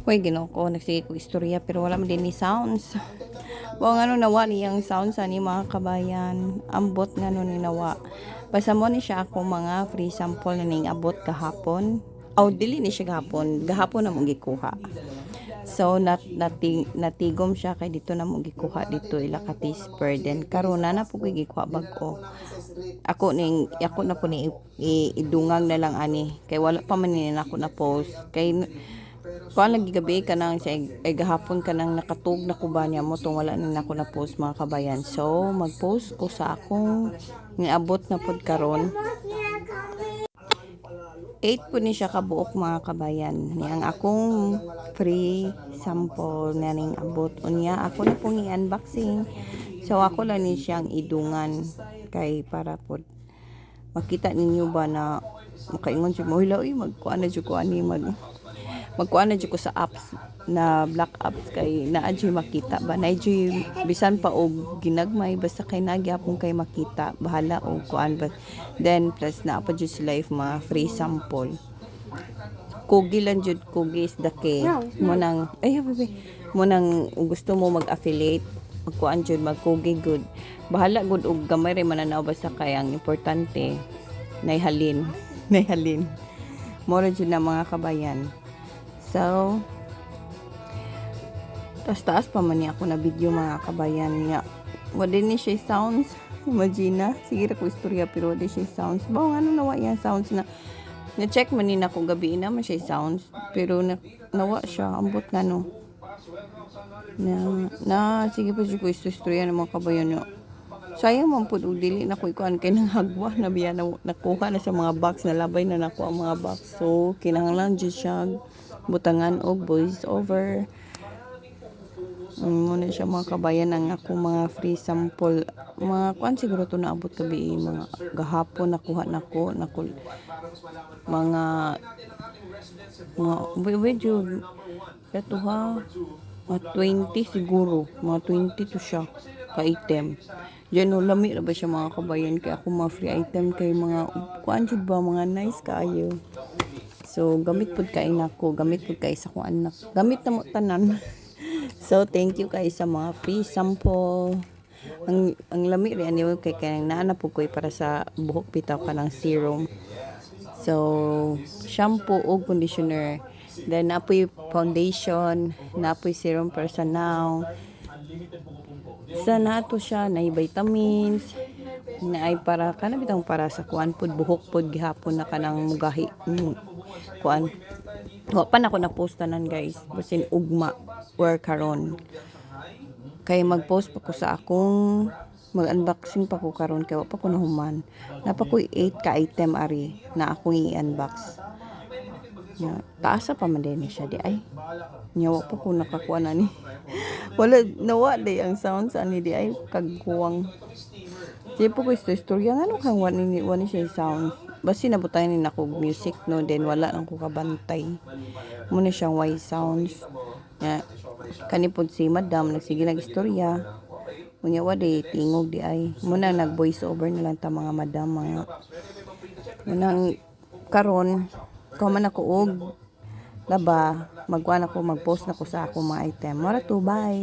Hoy, Ginoo ko, nagsige ko istorya pero wala man din ni sounds. Buang ano nawa niyang sounds ani mga kabayan. Ambot nga no ni nawa. Basta mo ni siya ako mga free sample na ning abot kahapon. Aw dili ni siya gahapon. Gahapon na mong gikuha. So natigom siya kay dito na mong gikuha dito ila ka Tisper. Then karon na po gikuha bag-o. Ako na po ni idungang na lang ani kay wala pa man ni ako na post kay kuan lagi gabi ka nang sa gahapon ka nang nakatug na ko ba niya mo tong wala na ako na post mga kabayan. So mag-post ko sa akong niabot na pod karon 8 po ni siya kabuok mga kabayan ni ang akong free sample na ning abot unya ako na pong i-unboxing. So ako lang ni siyang idungan kay para pod makita ninyo ba na makaingon siya mo hilaw magkuan na jud ko ani magkuan na jud ko sa apps na black apps kay naa jud makita ba na jud bisan pa og ginagmay basta kay nagyapon kay makita bahala og kuan ba then plus na pa jud sila if mga free sample kugi lang jud kugi is the key mo nang mo nang gusto mo mag-affiliate magkuan jud magkugi good bahala good og gamay ray mananaw basta kay ang importante naihalin mo ra jud na mga kabayan. So taas pa man niya ako na video mga kabayan niya wala ni siya sounds imagine sige ra ko istorya pero wala siya sounds ba ano nawa yan sounds na check man ni ako gabi na man siya sounds pero nawa siya ambot nga no na sige pa ko istorya ng mga kabayan niya. Sayang man pud og dili na ko ikuan kay nang hagwa na biya na nakuha na sa mga box na labay na nako ang mga box so kinahanglan jud siya butangan og voice over muna siya mga kabayan ang ako mga free sample mga kuan siguro to naabot gabi mga gahapon nakuha nako mga video ito ha mga 20 siguro mga 20 to siya ka item. Diyan no lami ra ba siya mga kabayan kay ako mga free item kay mga kuan jud ba mga nice kaayo. So gamit pud kay nako, gamit pud kay sa kong anak. Gamit na mo tanan. So thank you kay sa mga free sample. Ang lami ri ani kay naana pud ko para sa buhok bitaw ka ng serum. So shampoo o conditioner. Then napoy foundation, napoy serum personal. Sa nato siya na vitamins na ay para kana bitang para sa kuan pud buhok pud gihapon na kanang mugahi kuan wa pa na ko na postanan guys basin ugma or karon kay mag-post pa ko sa akong mag-unboxing pa ko karon kay wa pa ko nahuman na pa ko 8 ka item ari na akong i-unbox ya taasa pa man din siya di ay nyawa pa ko nakakuha na ni wala nawa day ang sounds ani di ay kagkuwang di po ko istorya nga no kang wani siya sounds basi nabutay ni nako music no then wala lang ko kabantay mo na siyang white sounds ya kani pod si madam nagsige nagistorya unya wa day tingog di ay mo na nag voice over na lang ta mga madam mga nang karon man ako og laba magkuan ako mag-post na ko sa ako mga item mara to bye.